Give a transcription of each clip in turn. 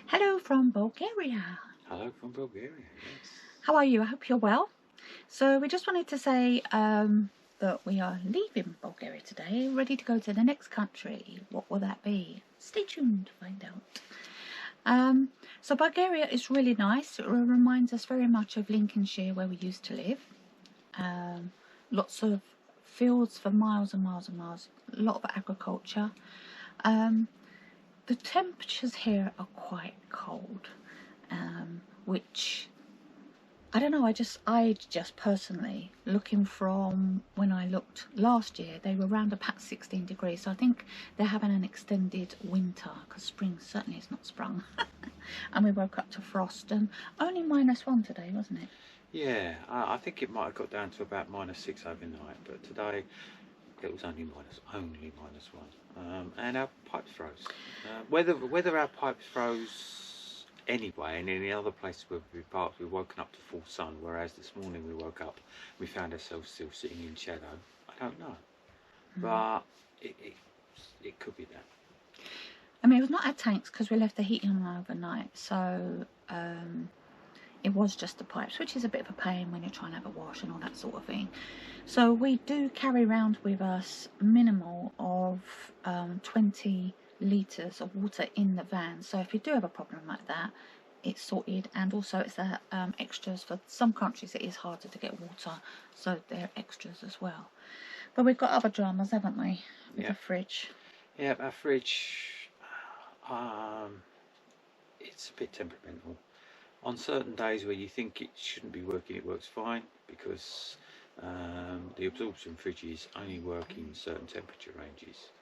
Hello from Bulgaria. Hello from Bulgaria, yes. How are you? I hope you're well. So we just wanted to say that we are leaving Bulgaria today, ready to go to the next country. What will that be? Stay tuned to find out. So Bulgaria is really nice. It reminds us very much of Lincolnshire, where we used to live. Lots of fields for miles and miles and miles. A lot of agriculture. The temperatures here are quite cold, which I don't know. I just personally, looking from when I looked last year, they were around about 16 degrees. So I think they're having an extended winter because spring certainly has not sprung. And we woke up to frost and only -1 today, wasn't it? Yeah, I think it might have got down to about -6 overnight, but today it was only -1. And our pipes froze. Whether our pipes froze anyway, and any other places where we've parked, we've woken up to full sun, whereas this morning we woke up, we found ourselves still sitting in shadow. I don't know, but it could be that. I mean, it was not our tanks because we left the heating on overnight, so it was just the pipes, which is a bit of a pain when you're trying to have a wash and all that sort of thing. So we do carry around with us minimal of 20 litres of water in the van. So if you do have a problem like that, it's sorted. And also it's extras. For some countries it is harder to get water, so they're extras as well. But we've got other dramas, haven't we, with the fridge? Yeah, our fridge, it's a bit temperamental. On certain days where you think it shouldn't be working, it works fine, because the absorption fridges only work in certain temperature ranges.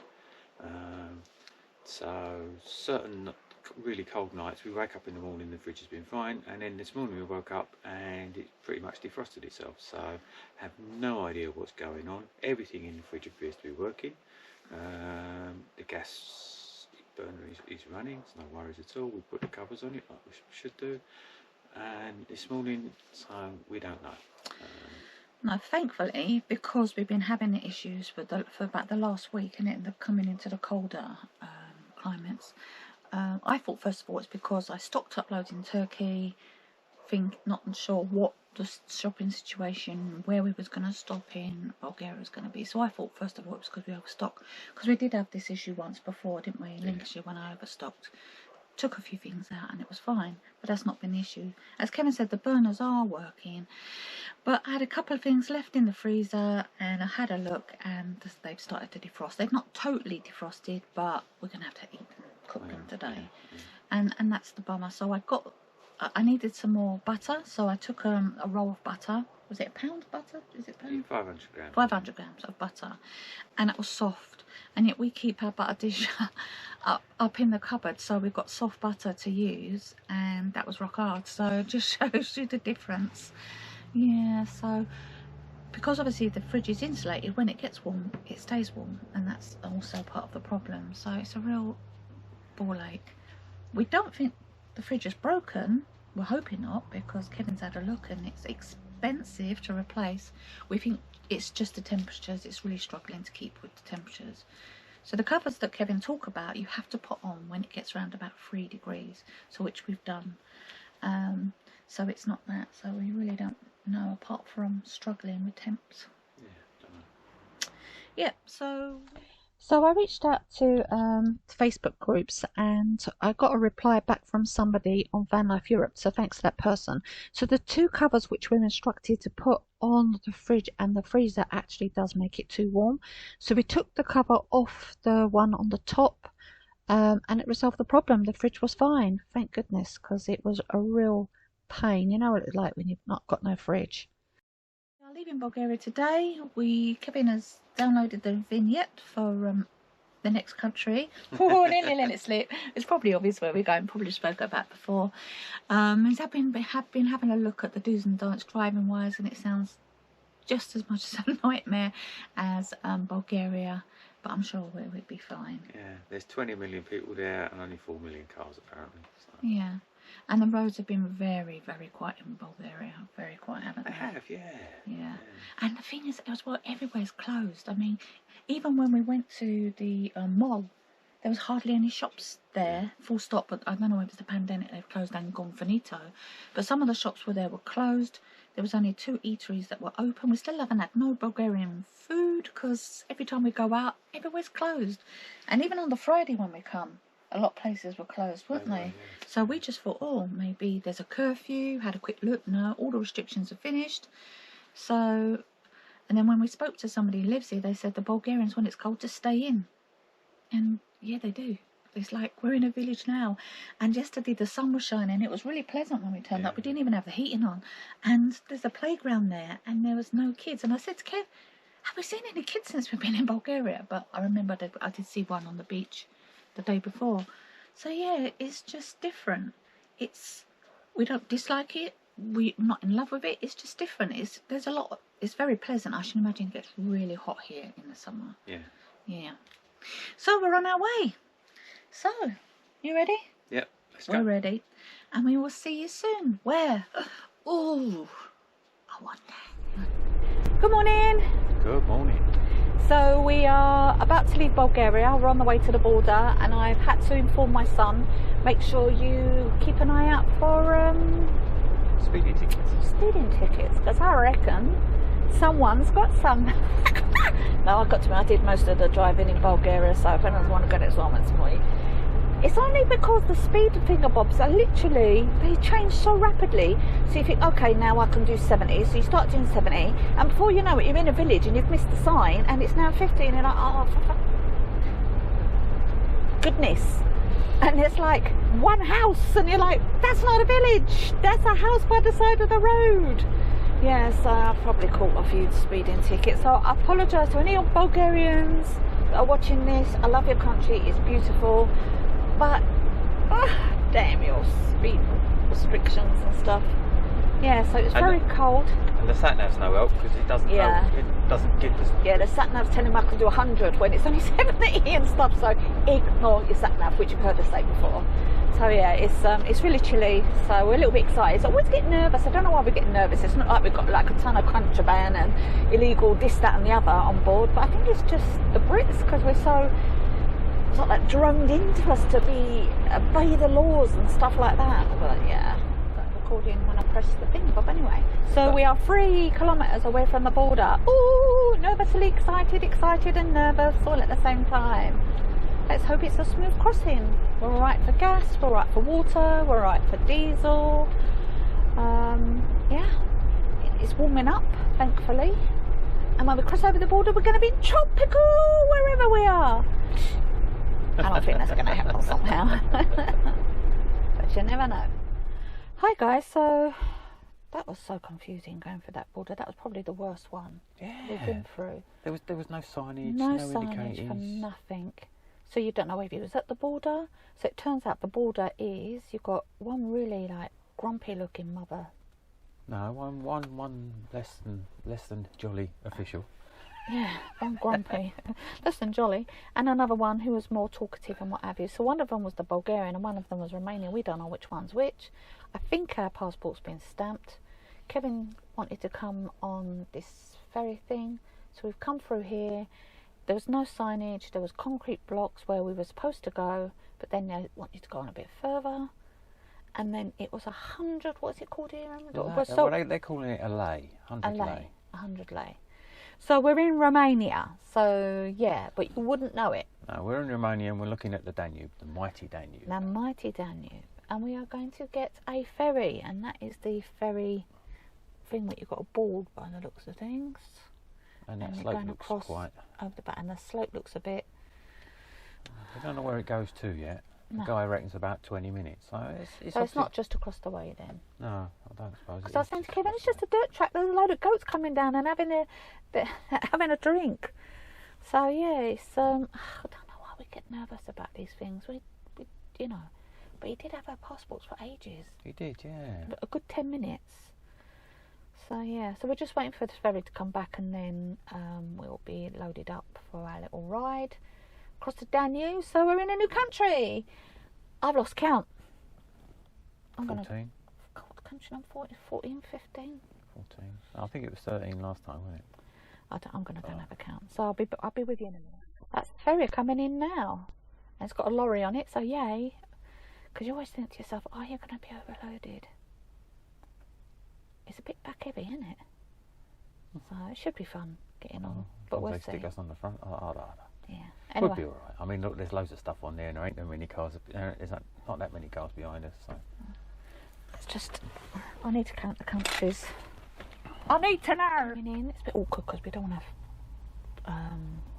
So certain really cold nights, we wake up in the morning, the fridge has been fine, and then this morning we woke up and it pretty much defrosted itself. So I have no idea what's going on. Everything in the fridge appears to be working. The gas burner is running, it's no worries at all. We put the covers on it like we should do, and this morning, so we don't know. No, thankfully, because we've been having the issues for about the last week, and they're coming into the colder climates. I thought first of all it's because I stocked up loads in Turkey, not sure what the shopping situation, where we was going to stop in Bulgaria was going to be. So I thought first of all it was because we overstocked, because we did have this issue once before, didn't we, in Lincolnshire, when I overstocked. Took a few things out and it was fine, but that's not been the issue. As Kevin said, the burners are working, but I had a couple of things left in the freezer and I had a look and they've started to defrost. They've not totally defrosted, but we're going to have to cook them today. And that's the bummer. So I needed some more butter, so I took a roll of butter. Was it a pound of butter? Is it pound? 500 grams. 500 grams of butter, and it was soft. And yet we keep our butter dish up in the cupboard, so we've got soft butter to use, and that was rock hard. So it just shows you the difference. Yeah, so because obviously the fridge is insulated, when it gets warm, it stays warm, and that's also part of the problem. So it's a real ball ache. We don't think the fridge is broken. We're hoping not, because Kevin's had a look and it's expensive to replace. We think it's just the temperatures. It's really struggling to keep with the temperatures. So the covers that Kevin talked about, you have to put on when it gets around about 3 degrees, so which we've done. So it's not that. So we really don't know, apart from struggling with temps. Yeah, don't know. Yeah, so I reached out to Facebook groups and I got a reply back from somebody on Van Life Europe, so thanks to that person. So the 2 covers which we're instructed to put on the fridge and the freezer actually does make it too warm. So we took the cover off the one on the top and it resolved the problem. The fridge was fine, thank goodness, because it was a real pain. You know what it's like when you've not got no fridge. We are leaving Bulgaria today. Kevin has downloaded the vignette for the next country. Oh, nearly let it slip. It's probably obvious where we're going. Probably spoke about before. He's been having a look at the do's and don'ts driving wise, and it sounds just as much as a nightmare as Bulgaria. But I'm sure we'll be fine. Yeah, there's 20 million people there and only 4 million cars apparently. So. Yeah. And the roads have been very, very quiet in Bulgaria. Very quiet, haven't they? They have, yeah. And the thing is, as well, everywhere's closed. I mean, even when we went to the mall, there was hardly any shops there, full stop. But I don't know if it's the pandemic, they've closed down, gone finito. But some of the shops were closed. There was only 2 eateries that were open. We still haven't had no Bulgarian food because every time we go out, everywhere's closed. And even on the Friday when we come, a lot of places were closed, weren't they? So we just thought, oh, maybe there's a curfew. Had a quick look. No, all the restrictions are finished. So, and then when we spoke to somebody who lives here, they said the Bulgarians, when it's cold, to stay in. And yeah, they do. It's like we're in a village now. And yesterday the sun was shining. It was really pleasant when we turned up. We didn't even have the heating on. And there's a playground there and there was no kids. And I said to Kev, have we seen any kids since we've been in Bulgaria? But I remember that I did see one on the beach the day before. So yeah, it's just different. We don't dislike it. We're not in love with it. It's just different. It's very pleasant. I should imagine it gets really hot here in the summer. Yeah. So we're on our way. So, you ready? Yep, let's go. We're ready. And we will see you soon. Where? Oh, I wonder. Good morning. Good morning. So we are about to leave Bulgaria. We're on the way to the border and I've had to inform my son, make sure you keep an eye out for Speeding tickets. Speeding tickets, because I reckon someone's got some. No, I did most of the driving in Bulgaria, so if anyone wants to get it on, it's me. It's only because the speed finger bobs are literally, they change so rapidly. So you think, okay, now I can do 70. So you start doing 70, and before you know it, you're in a village and you've missed the sign, and it's now 50, and you're like, oh, goodness. And it's like one house, and you're like, that's not a village, that's a house by the side of the road. Yeah, so I've probably caught a few speeding tickets. So I apologise to any Bulgarians that are watching this. I love your country, it's beautiful. But, damn your speed restrictions and stuff. Yeah, so it's very cold. And the sat-nav's no help because it doesn't it doesn't give us... Yeah, the sat-nav's telling me I can do 100 when it's only 70 and stuff. So ignore your sat-nav, which you've heard us say before. So yeah, it's really chilly, so we're a little bit excited. So I always get nervous. I don't know why we're getting nervous. It's not like we've got like a ton of contraband and illegal this, that and the other on board, but I think it's just the Brits, because we're so, it's not like droned into us to obey the laws and stuff like that. But yeah, that recording when I press the thing, but anyway. So we are 3 kilometres away from the border. Ooh, nervously excited and nervous all at the same time. Let's hope it's a smooth crossing. We're alright for gas, we're alright for water, we're alright for diesel. Yeah, it's warming up, thankfully. And when we cross over the border, we're going to be tropical wherever we are. And I think that's going to happen somehow. But you never know. Hi guys, so that was so confusing going through that border. That was probably the worst one we've been through. There was no signage, no signage indicators. For nothing. So you don't know if it was at the border. So it turns out the border is, you've got one really like grumpy looking mother. No, one less than jolly official. Yeah, one grumpy, less than jolly, and another one who was more talkative and what have you. So one of them was the Bulgarian and one of them was Romanian. We don't know which one's which. I think our passport's been stamped. Kevin wanted to come on this ferry thing, so we've come through here. There was no signage, there was concrete blocks where we were supposed to go, but then they want you to go on a bit further. And then it was 100, what's it called here? They're calling it a lay, 100 lay. 100 lay. So we're in Romania, so yeah, but you wouldn't know it. No, we're in Romania and we're looking at the Danube, the mighty Danube. The mighty Danube. And we are going to get a ferry, and that is the ferry thing that you've got a board by the looks of things. And that slope looks quite... over the back, and the slope looks a bit... We don't know where it goes to yet. The guy reckons about 20 minutes. So it's not just across the way then? No, I don't suppose it is. Because I was saying to Kevin, it's just a dirt track. There's a load of goats coming down and having a drink. So yeah, it's... I don't know why we get nervous about these things. We you know... But he did have our passports for ages. He did, yeah. But a good 10 minutes. So yeah, so we're just waiting for the ferry to come back, and then we'll be loaded up for our little ride across the Danube. So we're in a new country. I've lost count. 14. God, country number 14, 15. 14. I think it was 13 last time, wasn't it? I'm gonna go and have a count. So I'll be with you in a minute. That's the ferry coming in now. And it's got a lorry on it, so yay. Because you always think to yourself, oh, you're going to be overloaded. It's a bit back heavy, isn't it? So it should be fun getting on. But we'll see. Stick us on the front. Yeah. Anyway. We'll be alright. I mean, look, there's loads of stuff on there, and there ain't that many cars. There's not that many cars behind us. So It's just, I need to count the countries. I need to know. It's a bit awkward because we don't have.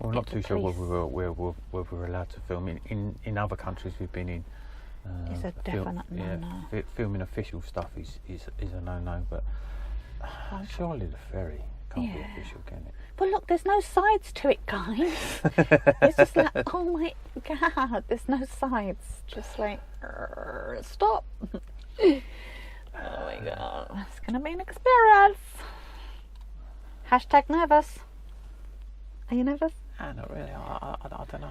we're not too sure whether we're allowed to film in other countries we've been in. It's a definite no-no. Filming official stuff is a no-no, but surely the ferry can't be official, can it? But look, there's no sides to it, guys. It's just like, oh my god, there's no sides. Just like, stop. Oh my god, it's gonna be an experience. Hashtag nervous. Are you nervous? Not really. I don't know.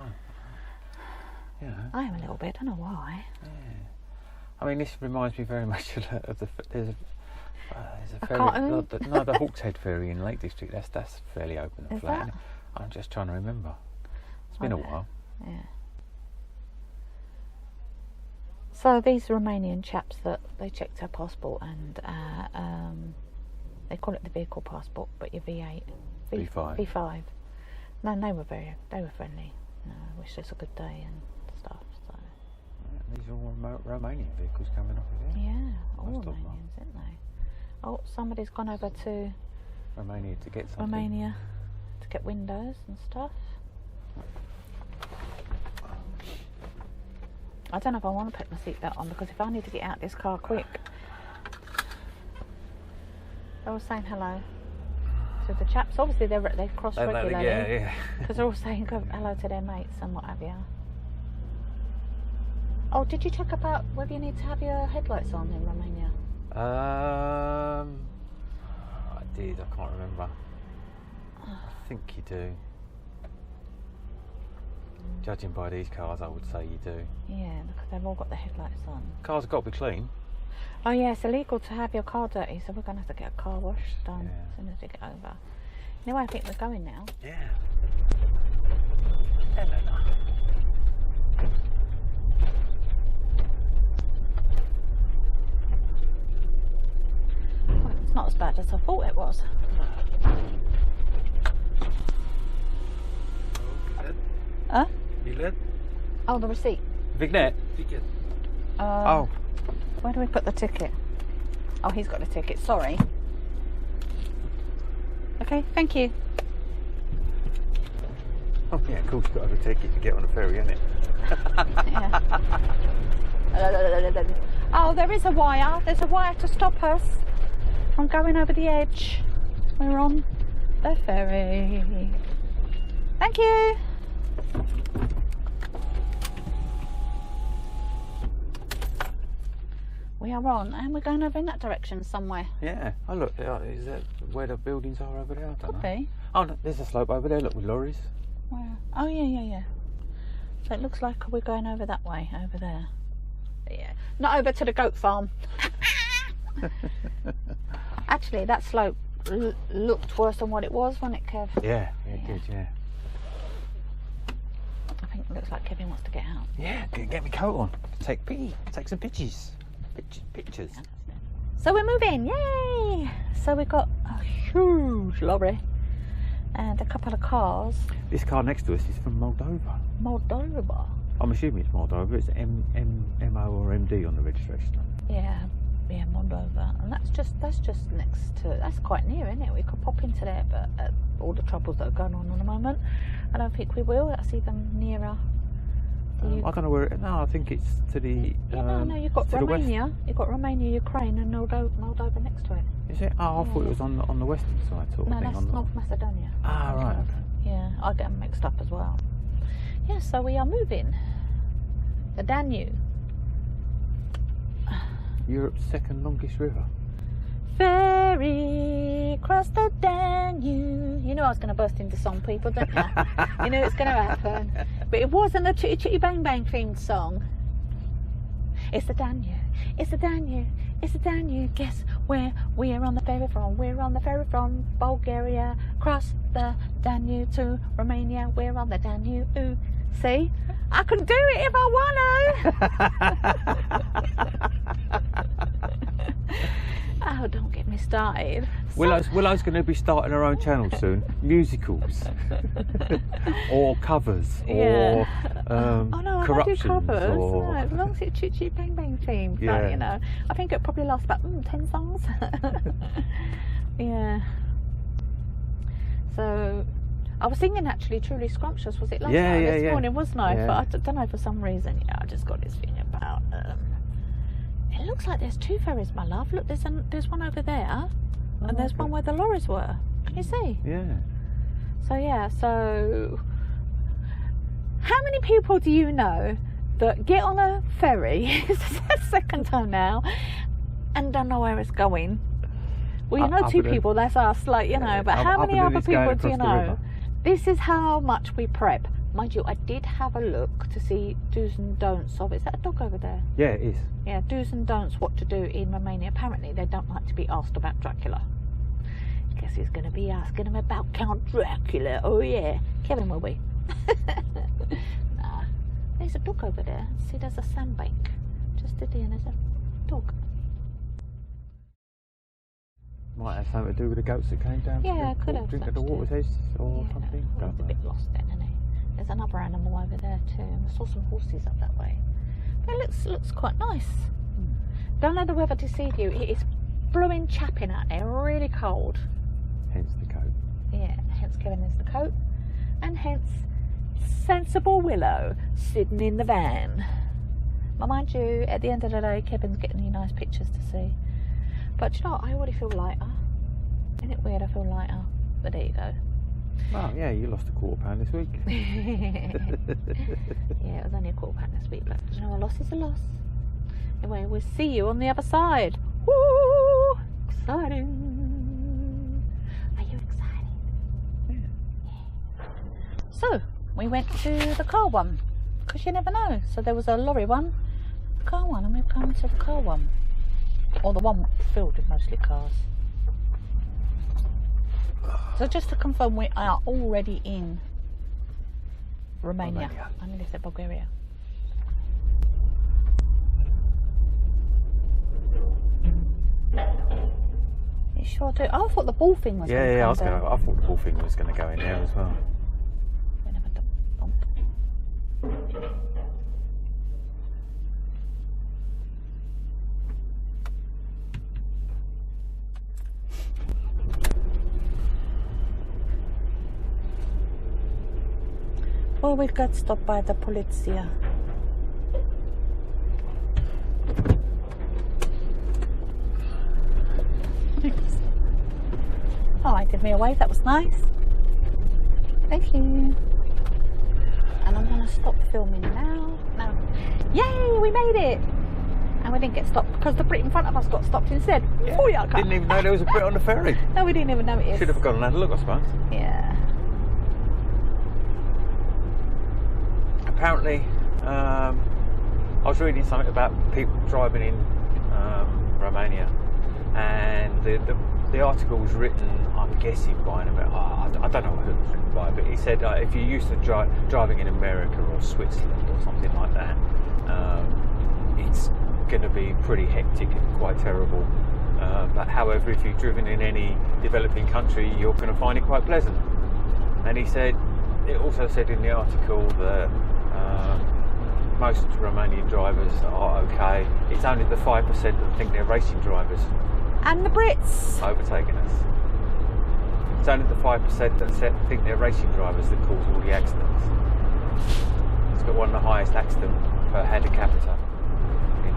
You know. I am a little bit. I don't know why. Yeah. I mean, this reminds me very much of the there's a ferry. Cartoon? The Hawkshead ferry in Lake District. That's fairly open and flat. I'm just trying to remember. It's been a while. Yeah. So these Romanian chaps that they checked our passport and they call it the vehicle passport, but your V8, V5. No, they were friendly. No, wished us a good day and stuff. So these are all Romanian vehicles coming off of here. Yeah, all Romanians, aren't they? Oh, somebody's gone over to Romania to get something. Romania to get windows and stuff. I don't know if I want to put my seatbelt on because if I need to get out of this car quick. They're all saying hello to the chaps. Obviously they cross regularly. Yeah. Because they're all saying hello to their mates and what have you. Oh, did you check about whether you need to have your headlights on in Romania? I did. I can't remember. I think you do. Judging by these cars, I would say you do. Yeah, because they've all got the headlights on. Cars have got to be clean. Oh yeah, it's illegal to have your car dirty, so we're going to have to get a car wash done as soon as we get over. Anyway, I think we're going now. Yeah. Hello. Well, it's not as bad as I thought it was. Huh? Bilet? Oh, the receipt. Vignet? Ticket. Oh. Where do we put the ticket? Oh, he's got a ticket. Sorry. Okay, thank you. Oh yeah, of course you've got to have a ticket to get on a ferry, isn't it? Yeah. Oh, there is a wire. There's a wire to stop us from going over the edge. We're on the ferry. Thank you. We are on, and we're going over in that direction somewhere. Yeah. Oh look, is that where the buildings are over there? I don't know. Could be. Oh no, there's a slope over there. Look, with lorries. Where? Oh yeah. So it looks like we're going over that way, over there. Yeah. Not over to the goat farm. Actually, that slope looked worse than what it was, wasn't it, Kev? Yeah, it did. Yeah. I think it looks like Kevin wants to get out. Yeah, get my coat on. Take some pictures. Pictures. So we're moving, yay! So we've got a huge lorry and a couple of cars. This car next to us is from Moldova. Moldova? I'm assuming it's Moldova. It's MO or MD on the registration. Yeah, Moldova. And that's just next to, that's quite near, isn't it? We could pop into there, but all the troubles that are going on at the moment, I don't think we will. That's even nearer. I don't know where. No, I think it's to the. No. You've got Romania. You've got Romania, Ukraine, and Moldova next to it. Is it? Oh, I thought it was on the western side, sort of no, thing. No, that's North Macedonia. Ah, right. Okay. Yeah, I get them mixed up as well. Yeah, so we are moving. The Danube. Europe's second longest river. Ferry across the Danube. You know I was going to burst into song, people, didn't you? You know it's going to happen. But it wasn't a Chitty Chitty Bang Bang themed song. It's the Danube. It's the Danube. It's the Danube. Guess where we're on the ferry from? We're on the ferry from Bulgaria. Across the Danube to Romania. We're on the Danube. Ooh. See? I can do it if I want to. Oh, don't get me started. Willow's going to be starting her own channel soon. Musicals, or covers, or oh no, I don't do corruptions, covers. or No, as long as it's Choo Choo Bang Bang themed. Yeah. But, you know, I think it probably lasts about 10 songs. Yeah. So I was singing actually Truly Scrumptious, was it last night? This morning, wasn't I? Yeah. But I don't know, for some reason, I just got this thing about it looks like there's 2 ferries, my love. Look, there's one over there, and there's one where the lorries were. Can you see? Yeah. So how many people do you know that get on a ferry, it's the second time now, and don't know where it's going? Well, you know, 2 people, that's us, like, you know, but how many other people do you know? This is how much we prep. Mind you, I did have a look to see do's and don'ts of, is that a dog over there? Yeah, it is. Yeah, do's and don'ts what to do in Romania. Apparently they don't like to be asked about Dracula. Guess he's going to be asking him about Count Dracula. Oh yeah, Kevin will be. Nah, there's a dog over there. See, there's a sandbank just at the end. There's a dog. Might have something to do with the goats that came down. Yeah, could have. Drink at the water's edge or something. Well, he's a bit lost then, isn't he? There's another animal over there too. I saw some horses up that way. But it looks quite nice. Don't let the weather deceive you. It is blowing chapping out there, really cold. Hence the coat. Yeah, hence Kevin is the coat, and hence sensible Willow sitting in the van. But mind you, at the end of the day, Kevin's getting you nice pictures to see. But you know what? I already feel lighter. Isn't it weird? I feel lighter. But there you go. Oh yeah, you lost a £1/4 this week. Yeah, it was only a £1/4 this week, but you know, a loss is a loss. Anyway, we'll see you on the other side. Woo! Exciting! Are you excited? Yeah. So, we went to the car one, because you never know. So there was a lorry one, car one, and we've come to the car one. Or the one filled with mostly cars. So just to confirm, we are already in Romania. I mean, they said Bulgaria. You sure do. Oh, I thought the ball thing was. Yeah, I thought the ball thing was going to go in there as well. We never done bump. Well, we got stopped by the polizia. Oh, give me a wave, that was nice. Thank you. And I'm going to stop filming now. Yay, we made it! And we didn't get stopped because the Brit in front of us got stopped instead. Yeah. Oh, yeah, Didn't even know there was a Brit on the ferry. No, we didn't even know it is. Should have gone and had a look, I suppose. Yeah. Apparently, I was reading something about people driving in Romania, and the article was written, I'm guessing, by an American. I don't know who it was written by, but he said if you're used to driving in America or Switzerland or something like that, it's going to be pretty hectic and quite terrible. But however, if you've driven in any developing country, you're going to find it quite pleasant. And he said, it also said in the article that most Romanian drivers are okay. It's only the 5% that think they're racing drivers. And the Brits Overtaking us. It's only the 5% that think they're racing drivers that cause all the accidents. It's got one of the highest accident per head capita in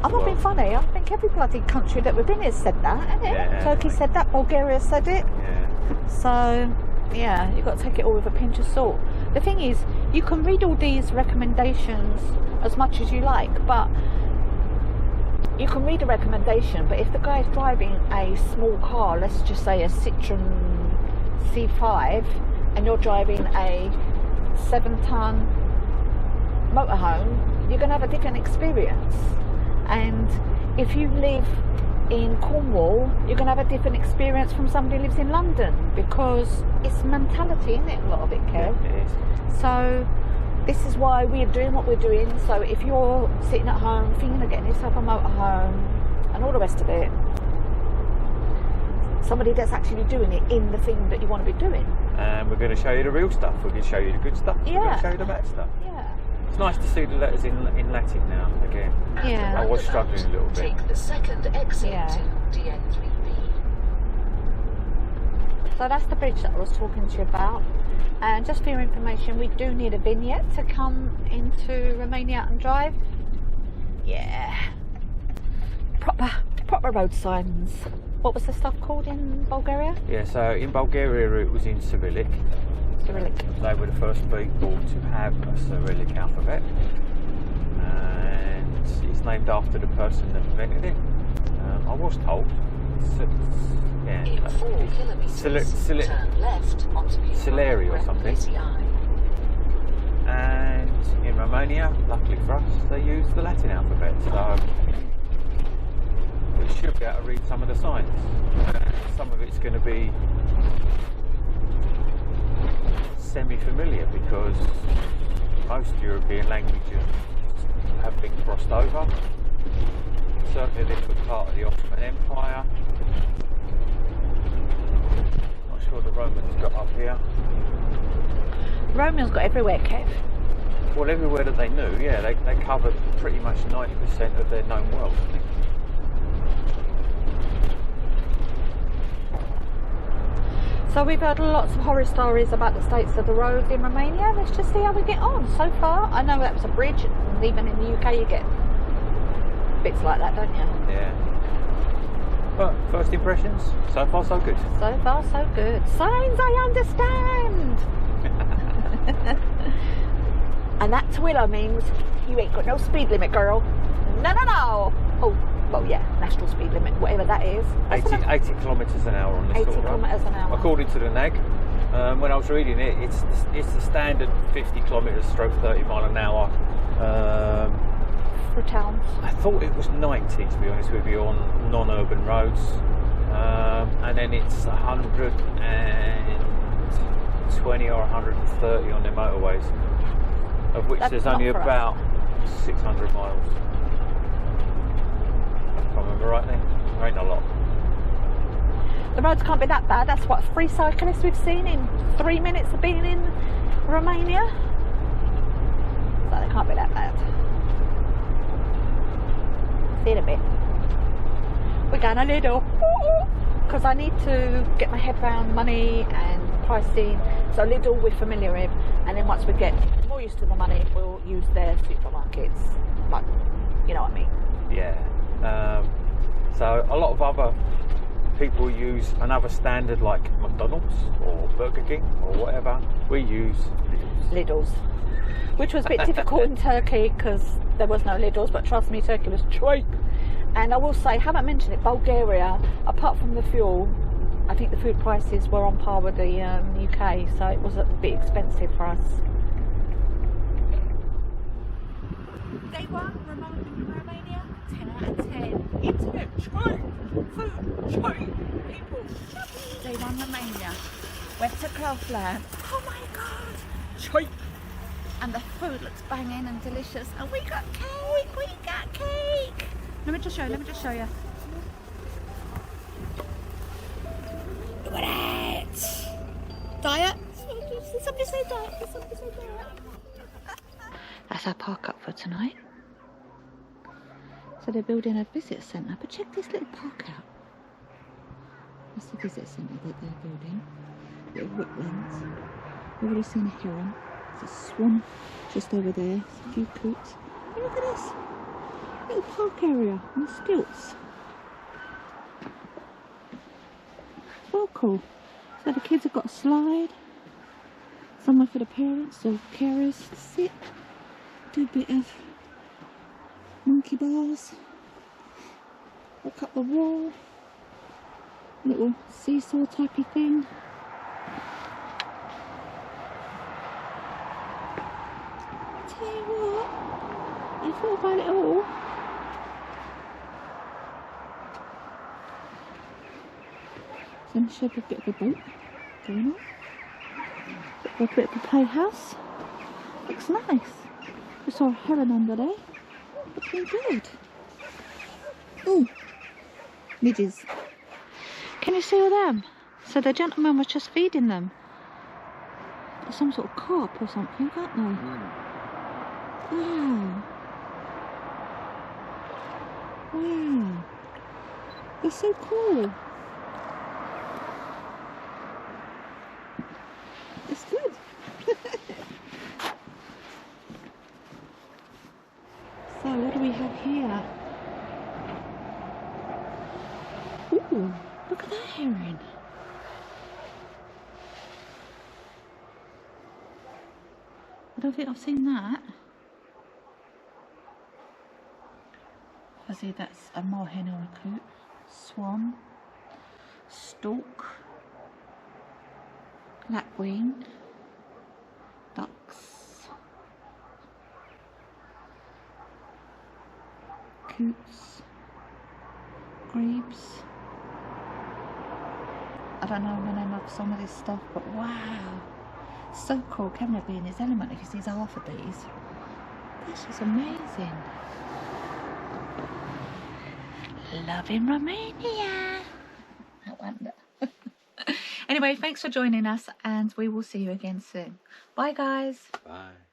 I'm not being funny. I think every bloody country that we've been in has said that, hasn't it? Yeah. Turkey said that, Bulgaria said it. Yeah. So, yeah, you've got to take it all with a pinch of salt. The thing is, you can read all these recommendations as much as you like, but you can read a recommendation, but if the guy's driving a small car, let's just say a Citroen C5, and you're driving a 7-ton motorhome, you're going to have a different experience. And if you live in Cornwall, you're going to have a different experience from somebody who lives in London, because it's mentality, isn't it, a lot of it, Kev? Yeah, it is. So this is why we're doing what we're doing. So if you're sitting at home thinking of getting yourself a motorhome and all the rest of it, somebody that's actually doing it in the thing that you want to be doing. And we're going to show you the real stuff. We're going to show you the good stuff. Yeah. We're going to show you the bad stuff. Yeah. It's nice to see the letters in Latin now again. Yeah. I was struggling a little bit. Take the second exit Yeah. to DN3B. So that's the bridge that I was talking to you about. And just for your information, we do need a vignette to come into Romania and drive. Yeah. Proper road signs. What was the stuff called in Bulgaria? Yeah, so in Bulgaria it was in Cyrillic. Cyrillic. They were the first people to have a Cyrillic alphabet. And it's named after the person that invented it. I was told. In 4 kilometers, turn left onto the Sileri or something. And in Romania, luckily for us, they use the Latin alphabet. So we should be able to read some of the signs. Some of it's going to be semi-familiar because most European languages have been crossed over. Certainly this was part of the Ottoman Empire. Not sure the Romans got up here. Romans got everywhere, Kev. Well, everywhere that they knew, yeah, they covered pretty much 90% of their known world, I think. So we've heard lots of horror stories about the states of the roads in Romania. Let's just see how we get on so far. I know that was a bridge, and even in the UK you get bits like that, don't you? Yeah. But first impressions, so far so good. So far so good. Signs I understand. And that to Willow means you ain't got no speed limit, girl. No, no, no. Oh, well, yeah, national speed limit, whatever that is. 80 kilometres an hour on this 80 sort of road. kilometres an hour. According to the NAG, when I was reading it, it's the standard 50 kilometres stroke 30 mile an hour. For towns. I thought it was 90 to be honest with you on non-urban roads, and then it's 120 or 130 on the motorways, of which That's there's not only for us. about 600 miles. If I remember rightly, there ain't a lot. The roads can't be that bad. That's what 3 cyclists we've seen in 3 minutes of being in Romania. So they can't be that bad. See in a bit. We're going a little because I need to get my head around money and pricing. So Lidl we're familiar with, and then once we get more used to the money, we'll use their supermarkets. Like, you know what I mean? Yeah. So a lot of other people use another standard like McDonald's or Burger King or whatever. We use Lidl's, which was a bit difficult in Turkey because there was no Lidl's, but trust me, Turkey was cheap. And I will say, haven't mentioned it, Bulgaria, apart from the fuel, I think the food prices were on par with the UK, so it was a bit expensive for us. Day 1, Romania, 10 out of 10. Internet, cheap. Food, cheap. People, cheap. Day 1, Romania. Went to Kaufland. Oh my God, cheap. And the food looks banging and delicious. And we got cake, Let me just show you. Look at it. Diet. Somebody say diet. That's our park up for tonight. So they're building a visitor centre, but check this little park out. That's the visitor centre that they're building. Little wetlands. We've already seen a heron. There's a swan just over there. There's a few coots. Hey, look at this little park area on stilts. Well cool. So the kids have got a slide. Somewhere for the parents or carers to sit. Do a bit of monkey bars. Look up the wall. Little seesaw typey thing. Tell you what, I thought about it all. So I'm sure a bit of a boat going on. A bit of a playhouse. Looks nice. We saw a heron under there. Looking good. Ooh. Midges. Can you see all them? So the gentleman was just feeding them. Some sort of carp or something, aren't they? Wow. Wow. They're so cool. It's good. So what do we have here? Ooh, look at that heron. I don't think I've seen that. I see that's a moorhen or a coot. Swan. Stork. Lapwing. Ducks. Coots. Grebes. I don't know the name of some of this stuff, but wow. So cool. Kevin would be in his element if he sees half of these. That's just amazing. Loving Romania. That one. Anyway, thanks for joining us, and we will see you again soon. Bye, guys. Bye.